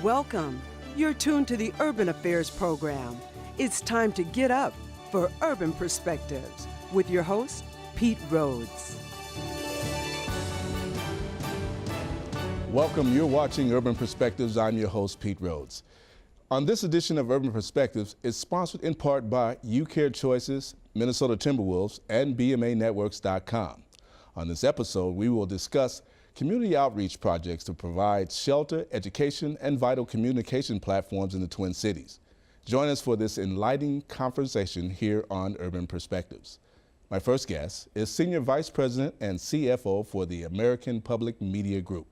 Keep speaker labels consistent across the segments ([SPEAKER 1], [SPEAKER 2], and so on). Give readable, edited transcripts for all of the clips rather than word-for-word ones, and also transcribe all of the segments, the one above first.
[SPEAKER 1] Welcome. You're tuned to the Urban Affairs program. It's time to get up for Urban Perspectives with your host, Pete Rhodes.
[SPEAKER 2] Welcome. You're watching Urban Perspectives. I'm your host, Pete Rhodes. On this edition of Urban Perspectives, it's sponsored in part by You Care Choices, Minnesota Timberwolves, and BMAnetworks.com. On this episode, we will discuss community outreach projects to provide shelter, education, and vital communication platforms in the Twin Cities. Join us for this enlightening conversation here on Urban Perspectives. My first guest is Senior Vice President and CFO for the American Public Media Group.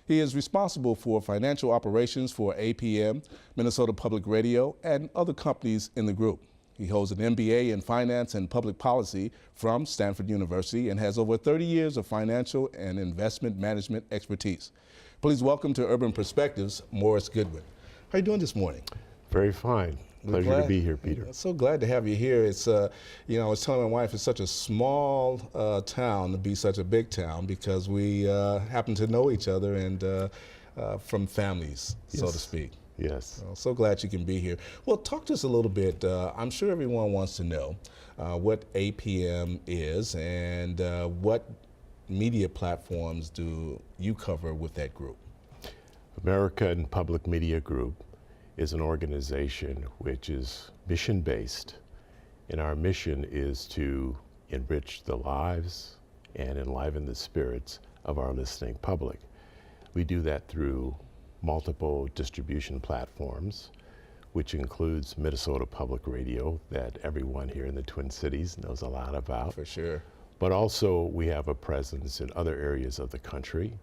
[SPEAKER 2] He is responsible for financial operations for APM, Minnesota Public Radio, and other companies in the group. He holds an MBA in Finance and Public Policy from Stanford University and has over 30 years of financial and investment management expertise. Please welcome to Urban Perspectives, Morris Goodwin. How are you doing this morning?
[SPEAKER 3] Very fine. Pleasure to be here, Peter.
[SPEAKER 2] So glad to have you here. It's, I was telling my wife it's such a small town to be such a big town because we happen to know each other and from families,
[SPEAKER 3] Yes.
[SPEAKER 2] so to speak.
[SPEAKER 3] Yes.
[SPEAKER 2] So glad you can be here. Well, talk to us a little bit. I'm sure everyone wants to know what APM is and what media platforms do you cover with that group?
[SPEAKER 3] American Public Media Group is an organization which is mission-based, and our mission is to enrich the lives and enliven the spirits of our listening public. We do that through multiple distribution platforms, which includes Minnesota Public Radio that everyone here in the Twin Cities knows a lot about.
[SPEAKER 2] For sure.
[SPEAKER 3] But also we have a presence in other areas of the country,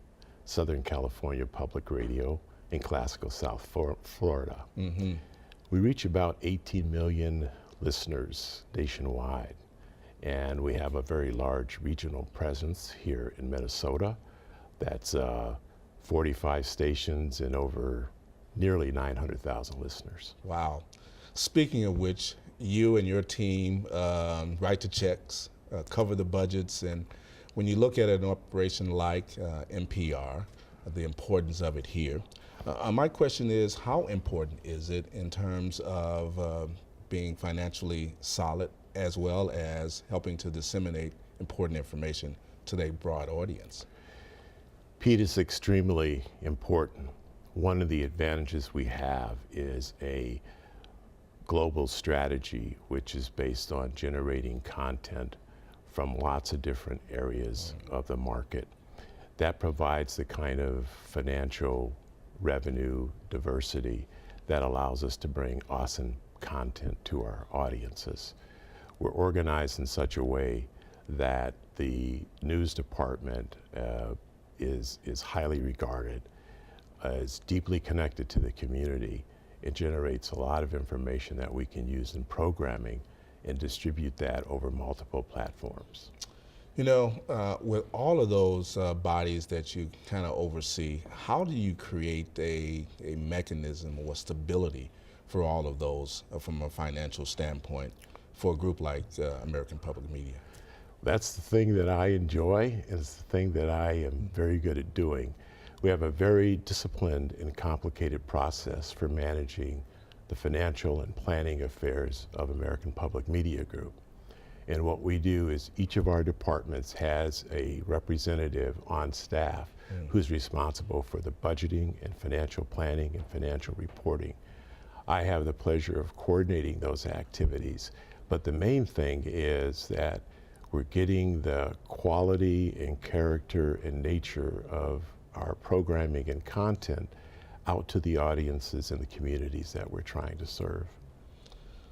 [SPEAKER 3] Southern California Public Radio, in classical South Florida.
[SPEAKER 2] Mm-hmm.
[SPEAKER 3] We reach about 18 million listeners nationwide, and we have a very large regional presence here in Minnesota. That's 45 stations and over nearly 900,000 listeners.
[SPEAKER 2] Wow. Speaking of which, you and your team write the checks, cover the budgets, and when you look at an operation like NPR, the importance of it here, my question is, how important is it in terms of being financially solid as well as helping to disseminate important information to their broad audience?
[SPEAKER 3] Pete, is extremely important. One of the advantages we have is a global strategy which is based on generating content from lots of different areas of the market. That provides the kind of financial revenue diversity that allows us to bring awesome content to our audiences. We're organized in such a way that the news department is highly regarded, is deeply connected to the community. It generates a lot of information that we can use in programming and distribute that over multiple platforms.
[SPEAKER 2] You know, with all of those bodies that you kind of oversee, how do you create a mechanism or stability for all of those from a financial standpoint for a group like American Public Media?
[SPEAKER 3] That's the thing that I enjoy, and it's the thing that I am very good at doing. We have a very disciplined and complicated process for managing the financial and planning affairs of American Public Media Group. And what we do is each of our departments has a representative on staff who's responsible for the budgeting and financial planning and financial reporting. I have the pleasure of coordinating those activities, but the main thing is that we're getting the quality and character and nature of our programming and content out to the audiences and the communities that we're trying to serve.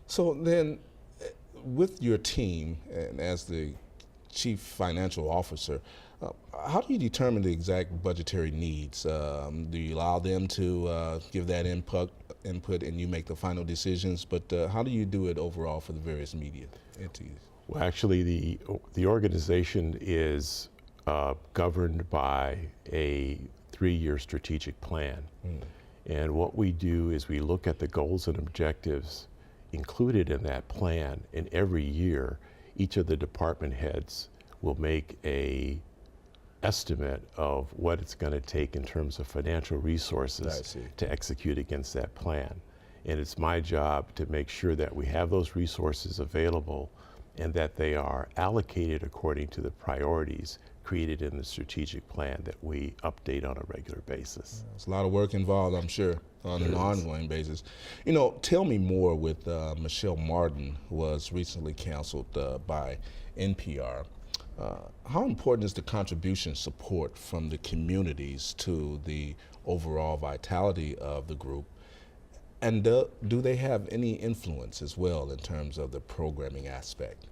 [SPEAKER 2] So then, with your team and as the chief financial officer, how do you determine the exact budgetary needs? Do you allow them to give that input and you make the final decisions? But how do you do it overall for the various media entities?
[SPEAKER 3] Well, actually, the organization is governed by a 3-year strategic plan. And what we do is we look at the goals and objectives included in that plan, and every year each of the department heads will make a estimate of what it's going to take in terms of financial resources to execute against that plan. And it's my job to make sure that we have those resources available and that they are allocated according to the priorities created in the strategic plan that we update on a regular basis.
[SPEAKER 2] There's a lot of work involved, I'm sure, on an ongoing basis. You know, tell me more with Michelle Martin, who was recently canceled by NPR. How important is the contribution support from the communities to the overall vitality of the group? And do they have any influence as well in terms of the programming aspect?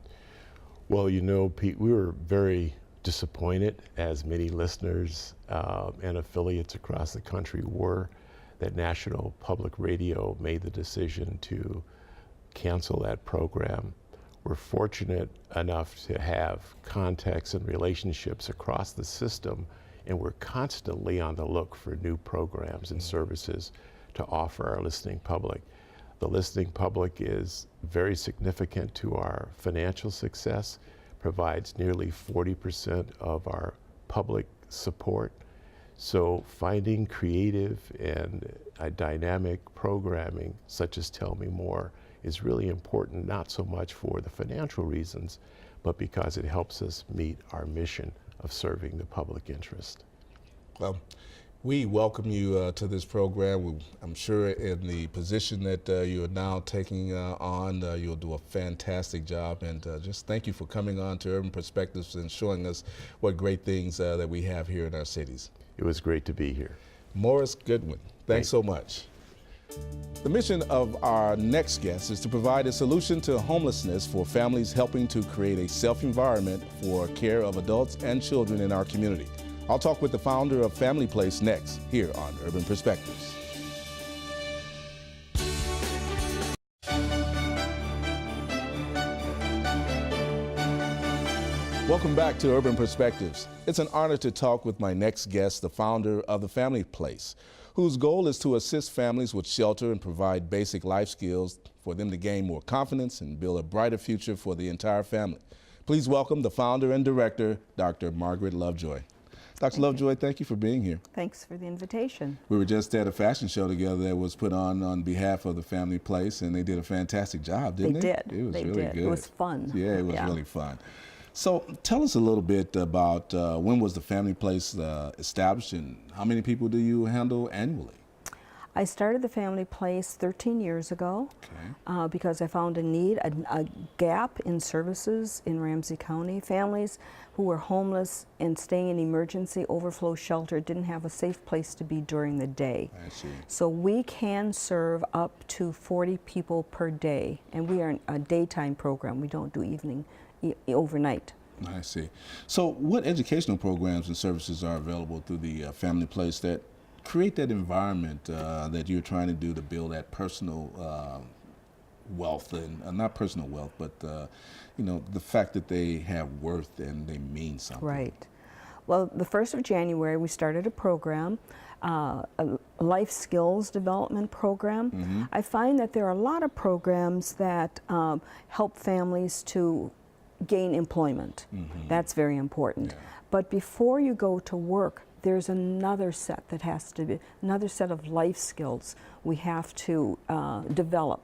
[SPEAKER 3] Well, you know, Pete, we were very disappointed, as many listeners and affiliates across the country were, that National Public Radio made the decision to cancel that program. We're fortunate enough to have contacts and relationships across the system, and we're constantly on the look for new programs and services to offer our listening public. The listening public is very significant to our financial success, provides nearly 40% of our public support. So finding creative and dynamic programming, such as Tell Me More, is really important, not so much for the financial reasons, but because it helps us meet our mission of serving the public interest.
[SPEAKER 2] Well, we welcome you to this program. I'm sure in the position that you are now taking on, you'll do a fantastic job. And just thank you for coming on to Urban Perspectives and showing us what great things that we have here in our cities.
[SPEAKER 3] It was great to be here.
[SPEAKER 2] Morris Goodwin, thanks so much. The mission of our next guest is to provide a solution to homelessness for families, helping to create a safe environment for care of adults and children in our community. I'll talk with the founder of Family Place next, here on Urban Perspectives. Welcome back to Urban Perspectives. It's an honor to talk with my next guest, the founder of the Family Place, whose goal is to assist families with shelter and provide basic life skills for them to gain more confidence and build a brighter future for the entire family. Please welcome the founder and director, Dr. Margret Lovejoy. Dr. Lovejoy, thank you for being here.
[SPEAKER 4] Thanks for the invitation.
[SPEAKER 2] We were just at a fashion show together that was put on behalf of the Family Place, and they did a fantastic job, didn't they?
[SPEAKER 4] They did.
[SPEAKER 2] It was
[SPEAKER 4] they
[SPEAKER 2] really
[SPEAKER 4] did.
[SPEAKER 2] good.
[SPEAKER 4] It was fun.
[SPEAKER 2] Yeah, it was really fun. So tell us a little bit about when was the Family Place established, and how many people do you handle annually?
[SPEAKER 4] I started the Family Place 13 years ago because I found a need, a gap in services in Ramsey County. Families who were homeless and staying in emergency overflow shelter didn't have a safe place to be during the day.
[SPEAKER 2] I see.
[SPEAKER 4] So we can serve up to 40 people per day, and we are a daytime program. We don't do evening, overnight.
[SPEAKER 2] I see. So what educational programs and services are available through the Family Place that create that environment that you're trying to do to build that personal wealth, and not personal wealth, but you know, the fact that they have worth and they mean something?
[SPEAKER 4] Right. Well, the 1st of January, we started a program, a life skills development program. I find that there are a lot of programs that help families to gain employment. That's very important. But before you go to work, there's another set that has to be, another set of life skills we have to develop.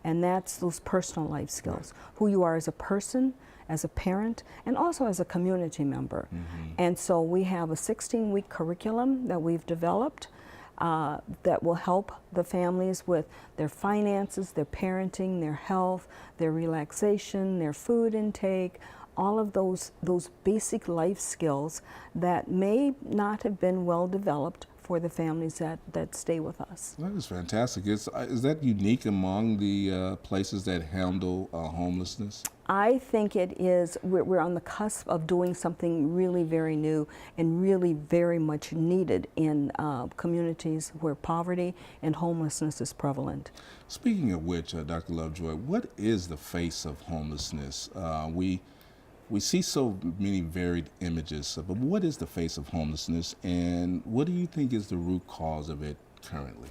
[SPEAKER 4] And that's those personal life skills. Who you are as a person, as a parent, and also as a community member. And so we have a 16-week curriculum that we've developed that will help the families with their finances, their parenting, their health, their relaxation, their food intake, all of those basic life skills that may not have been well developed for the families that stay with us.
[SPEAKER 2] That is fantastic. Is that unique among the places that handle homelessness?
[SPEAKER 4] I think it is. We're on the cusp of doing something really very new and really very much needed in communities where poverty and homelessness is prevalent.
[SPEAKER 2] Speaking of which, Dr. Lovejoy, what is the face of homelessness? We see so many varied images, but what is the face of homelessness, and what do you think is the root cause of it currently?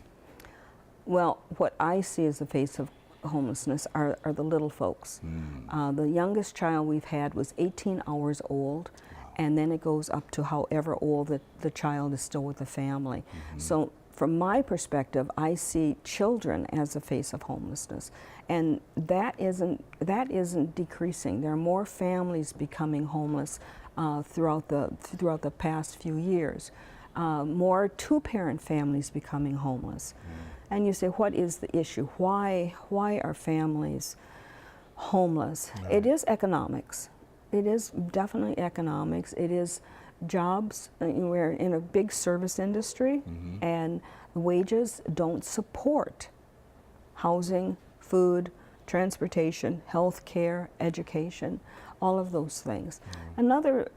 [SPEAKER 4] Well, what I see as the face of homelessness are the little folks. The youngest child we've had was 18 hours old, and then it goes up to however old the child is still with the family. So from my perspective, I see children as the face of homelessness, and that isn't decreasing. There are more families becoming homeless throughout the past few years. More two-parent families becoming homeless. And you say, what is the issue? Why are families homeless? Right. It is economics. It is definitely economics. It is jobs. We're in a big service industry, and wages don't support housing, food, transportation, health care, education, all of those things. Another,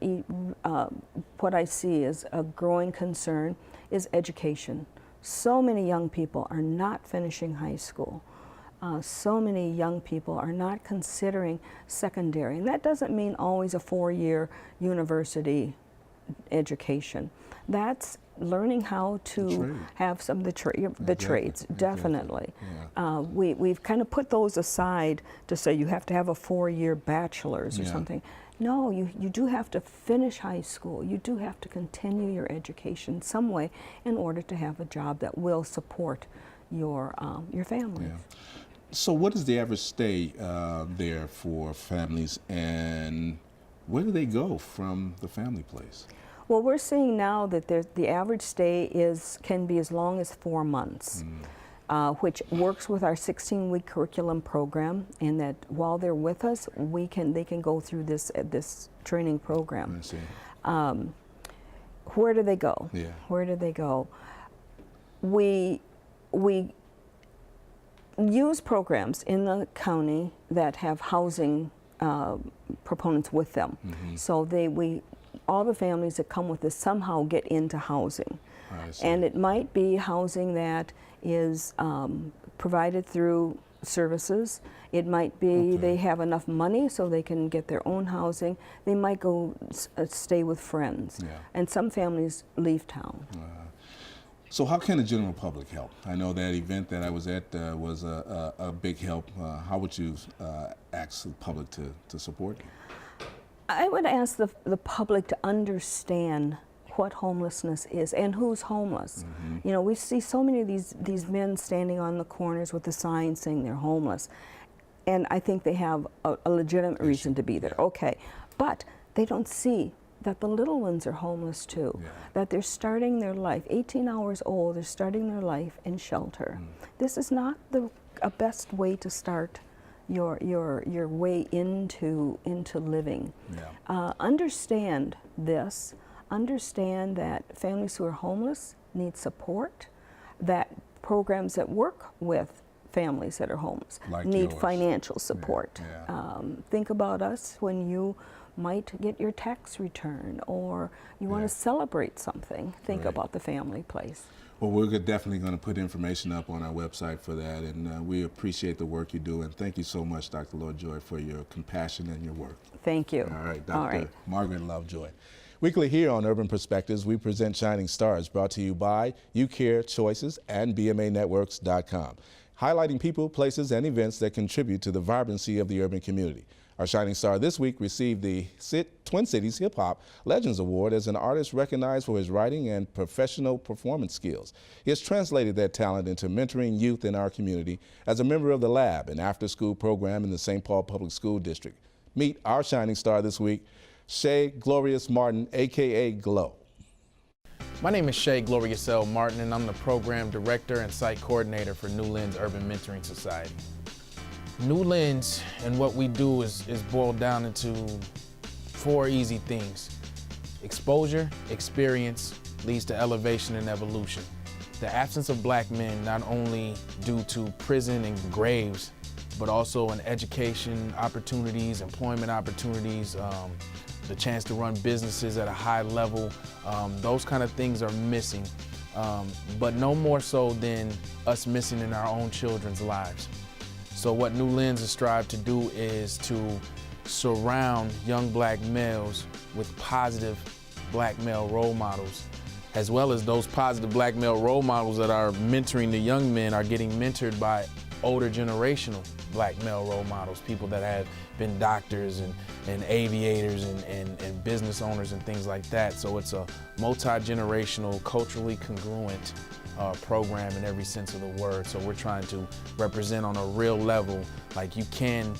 [SPEAKER 4] what I see is a growing concern is education. So many young people are not finishing high school. So many young people are not considering secondary. And that doesn't mean always a 4-year university education. That's learning how to have some of the trades, definitely. Yeah. We've kind of put those aside to say you have to have a 4-year bachelor's or something. No, you do have to finish high school. You do have to continue your education some way in order to have a job that will support your family.
[SPEAKER 2] Yeah. So what is the average stay there for families, and where do they go from the family place?
[SPEAKER 4] Well, we're seeing now that the average stay can be as long as 4 months. Which works with our 16-week curriculum program, and that while they're with us, they can go through this training program.
[SPEAKER 2] I see.
[SPEAKER 4] Where do they go?
[SPEAKER 2] Yeah.
[SPEAKER 4] Where do they go? We use programs in the county that have housing proponents with them. So all the families that come with us somehow get into housing. And it might be housing that is provided through services. It might be they have enough money so they can get their own housing. They might go stay with friends. Yeah. And some families leave town.
[SPEAKER 2] So how can the general public help? I know that event that I was at was a big help. How would you ask the public to support you?
[SPEAKER 4] I would ask the public to understand what homelessness is and who's homeless. You know, we see so many of these men standing on the corners with the signs saying they're homeless, and I think they have a legitimate reason to be there. Okay, but they don't see that the little ones are homeless too, that they're starting their life, 18 hours old, they're starting their life in shelter. This is not a best way to start your way into living. Understand this. Understand that families who are homeless need support, that programs that work with families that are homeless need financial support. Think about us when you might get your tax return or you want to celebrate something. Think about the family place.
[SPEAKER 2] Well, we're definitely going to put information up on our website for that, and we appreciate the work you do, and thank you so much, Dr. Lovejoy, for your compassion and your work.
[SPEAKER 4] Thank you.
[SPEAKER 2] All right, Dr. Margret Lovejoy. Weekly here on Urban Perspectives, we present Shining Stars, brought to you by YouCare Choices and BMAnetworks.com, highlighting people, places, and events that contribute to the vibrancy of the urban community. Our Shining Star this week received the Twin Cities Hip Hop Legends Award as an artist recognized for his writing and professional performance skills. He has translated that talent into mentoring youth in our community as a member of the Lab, an after-school program in the St. Paul Public School District. Meet our Shining Star this week, Shay Glorious Martin, a.k.a. Glow.
[SPEAKER 5] My name is Shay Glorious L. Martin, and I'm the Program Director and Site Coordinator for New Lens Urban Mentoring Society. New Lens and what we do is boiled down into 4 easy things. Exposure, experience leads to elevation and evolution. The absence of black men, not only due to prison and graves, but also in education opportunities, employment opportunities, the chance to run businesses at a high level, those kind of things are missing, but no more so than us missing in our own children's lives. So what New Lens has strived to do is to surround young black males with positive black male role models, as well as those positive black male role models that are mentoring the young men are getting mentored by older generational black male role models, people that have been doctors and aviators and business owners and things like that. So it's a multi-generational, culturally congruent program in every sense of the word. So we're trying to represent on a real level, like you can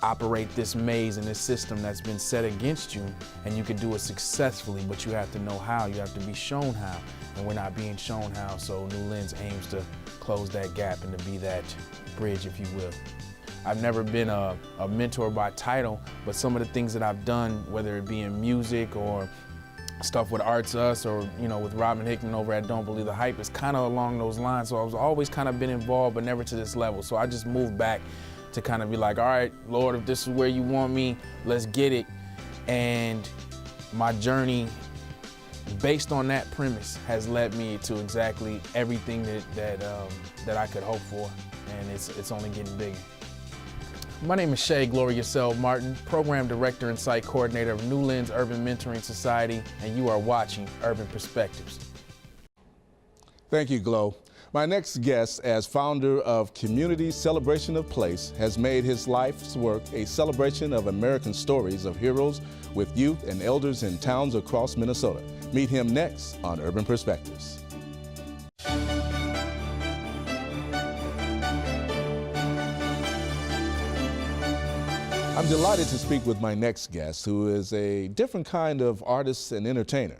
[SPEAKER 5] operate this maze and this system that's been set against you, and you can do it successfully, but you have to know how, you have to be shown how, and we're not being shown how. So New Lens aims to close that gap and to be that bridge, if you will. I've never been a mentor by title, but some of the things that I've done, whether it be in music or stuff with Arts Us or, you know, with Robin Hickman over at Don't Believe the Hype, is kind of along those lines. So I was always kind of been involved, but never to this level. So I just moved back to kind of be like, all right, Lord, if this is where you want me, let's get it. And my journey, based on that premise, has led me to exactly everything that I could hope for, and it's only getting bigger. My name is Shay Martin, Program Director and Site Coordinator of New Lens Urban Mentoring Society, and you are watching Urban Perspectives.
[SPEAKER 2] Thank you, Glo. My next guest, as founder of Community Celebration of Place, has made his life's work a celebration of American stories of heroes with youth and elders in towns across Minnesota. Meet him next on Urban Perspectives. I'm delighted to speak with my next guest, who is a different kind of artist and entertainer.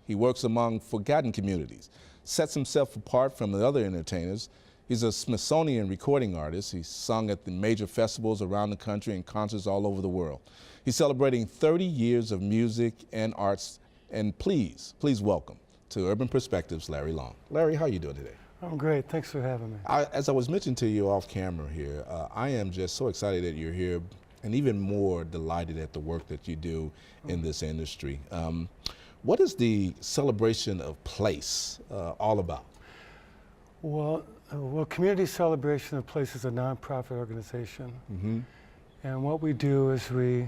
[SPEAKER 2] He works among forgotten communities, sets himself apart from the other entertainers. He's a Smithsonian recording artist. He's sung at the major festivals around the country and concerts all over the world. He's celebrating 30 years of music and arts. And please welcome to Urban Perspectives, Larry Long. Larry, how are you doing today?
[SPEAKER 6] I'm great. Thanks for having me.
[SPEAKER 2] As I was mentioning to you off camera here, I am just so excited that you're here, and even more delighted at the work that you do in this industry. What is the celebration of place all about?
[SPEAKER 6] Well, Community Celebration of Place is a nonprofit organization. Mm-hmm. And what we do is we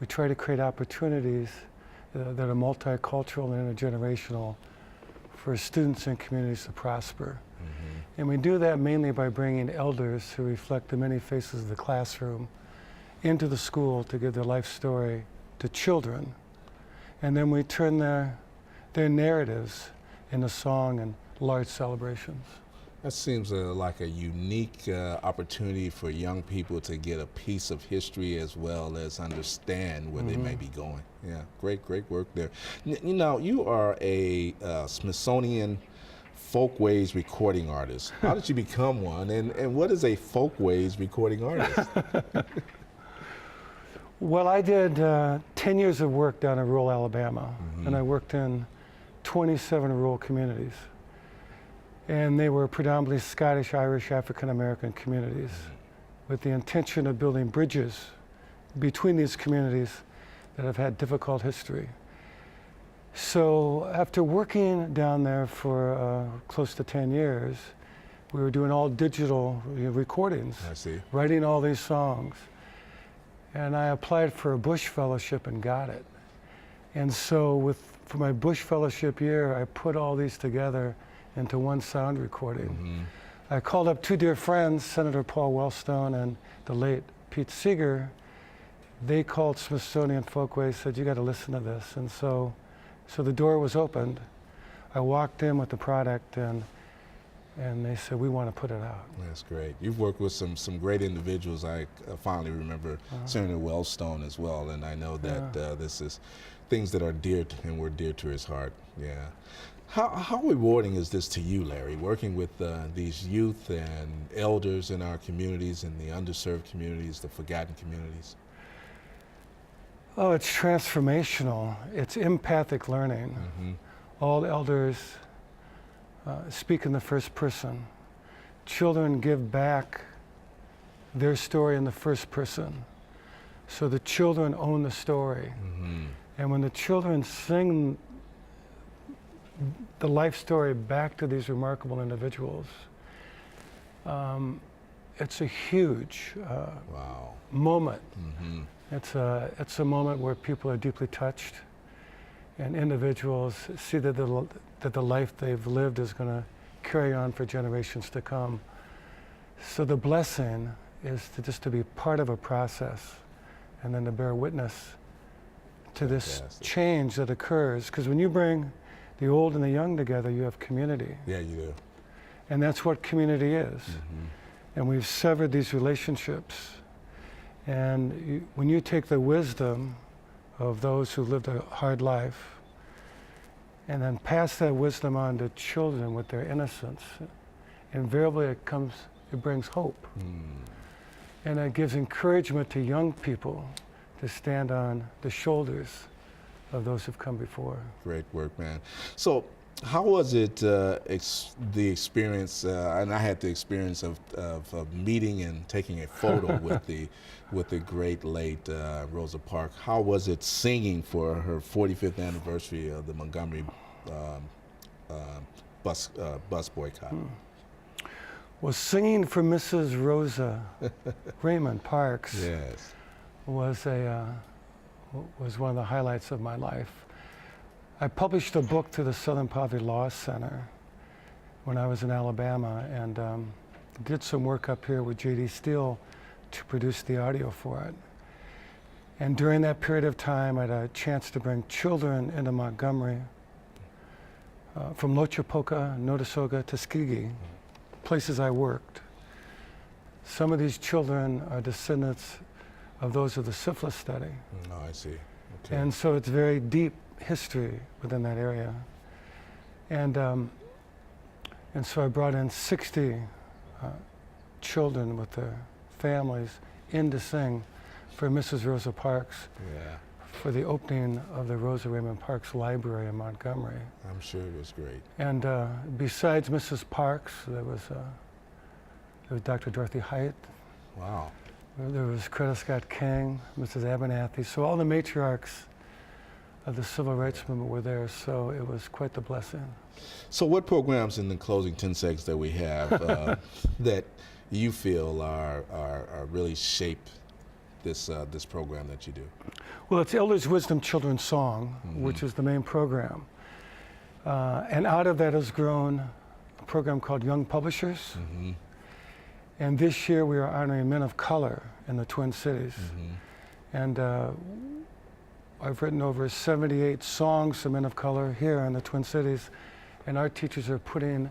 [SPEAKER 6] try to create opportunities that are multicultural and intergenerational for students and communities to prosper. Mm-hmm. And we do that mainly by bringing elders who reflect the many faces of the classroom into the school to give their life story to children. And then we turn their narratives into song and large celebrations.
[SPEAKER 2] That seems like a unique opportunity for young people to get a piece of history as well as understand where they may be going. Yeah, great work there. You know, you are a Smithsonian Folkways recording artist. How did you become one, and what is a Folkways recording artist?
[SPEAKER 6] Well, I did 10 years of work down in rural Alabama, and I worked in 27 rural communities. And they were predominantly Scottish, Irish, African-American communities with the intention of building bridges between these communities that have had difficult history. So after working down there for close to 10 years, we were doing all digital recordings, writing all these songs. And I applied for a Bush Fellowship and got it. And so for my Bush Fellowship year, I put all these together into one sound recording. I called up two dear friends, Senator Paul Wellstone and the late Pete Seeger. They called Smithsonian Folkways, said, you got to listen to this. And so the door was opened. I walked in with the product, and they said, we want to put it out.
[SPEAKER 2] That's great. You've worked with some great individuals. I finally remember Senator Wellstone as well, and I know that this is things that are dear to his heart. Yeah. How rewarding is this to you, Larry, working with these youth and elders in our communities, in the underserved communities, the forgotten communities?
[SPEAKER 6] Oh, it's transformational. It's empathic learning. All elders speak in the first person. Children give back their story in the first person. So the children own the story. And when the children sing the life story back to these remarkable individuals, it's a huge moment. It's a moment where people are deeply touched, and individuals see that the life they've lived is going to carry on for generations to come. So the blessing is to be part of a process and then to bear witness to this change that occurs. Because when you bring the old and the young together, you have community.
[SPEAKER 2] Yeah, you do.
[SPEAKER 6] And that's what community is. And we've severed these relationships. And when you take the wisdom of those who lived a hard life and then pass that wisdom on to children with their innocence, invariably it brings hope. And it gives encouragement to young people to stand on the shoulders of those who've come before.
[SPEAKER 2] Great work, man. So how was it, the experience, and I had the experience of meeting and taking a photo with the great late Rosa Parks. How was it singing for her 45th anniversary of the Montgomery bus boycott?
[SPEAKER 6] Well, singing for Mrs. Rosa Raymond Parks was one of the highlights of my life. I published a book through the Southern Poverty Law Center when I was in Alabama, and did some work up here with J.D. Steele to produce the audio for it. And during that period of time, I had a chance to bring children into Montgomery from Lochapoka, Notasoga, Tuskegee, places I worked. Some of these children are descendants of those of the syphilis study.
[SPEAKER 2] Oh, I see. Okay.
[SPEAKER 6] And so it's very deep history within that area. And so I brought in 60 children with their families in to sing for Mrs. Rosa Parks for the opening of the Rosa Raymond Parks Library in Montgomery.
[SPEAKER 2] I'm sure it was great.
[SPEAKER 6] And besides Mrs. Parks, there was Dr. Dorothy Height.
[SPEAKER 2] Wow.
[SPEAKER 6] There was Coretta Scott King, Mrs. Abernathy. So all the matriarchs of the civil rights movement were there, so it was quite the blessing.
[SPEAKER 2] So what programs in the closing 10 seconds that we have that you feel are really shaped this program that you do?
[SPEAKER 6] Well, it's Elders' Wisdom Children's Song, which is the main program. And out of that has grown a program called Young Publishers. And this year we are honoring men of color in the Twin Cities. And I've written over 78 songs for men of color here in the Twin Cities, and our teachers are putting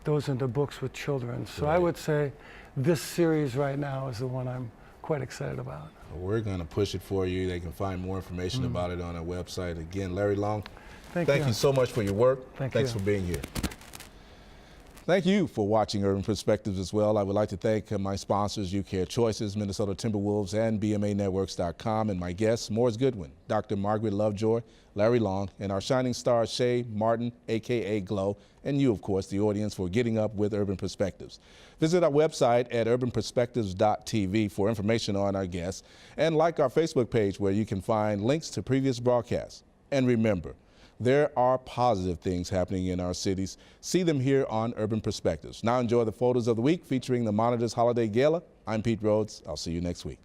[SPEAKER 6] those into books with children. So I would say this series right now is the one I'm quite excited about.
[SPEAKER 2] Well, we're going to push it for you. They can find more information about it on our website. Again, Larry Long, thank you so much for your work. Thanks for being here. Thank you for watching Urban Perspectives as well. I would like to thank my sponsors, YouCare Choices, Minnesota Timberwolves, and BMAnetworks.com, and my guests, Morris Goodwin, Dr. Margret Lovejoy, Larry Long, and our shining stars, Shay, Martin, a.k.a. Glow, and you, of course, the audience, for getting up with Urban Perspectives. Visit our website at urbanperspectives.tv for information on our guests, and like our Facebook page where you can find links to previous broadcasts. And remember, there are positive things happening in our cities. See them here on Urban Perspectives. Now enjoy the photos of the week featuring the Monitor's Holiday Gala. I'm Pete Rhodes. I'll see you next week.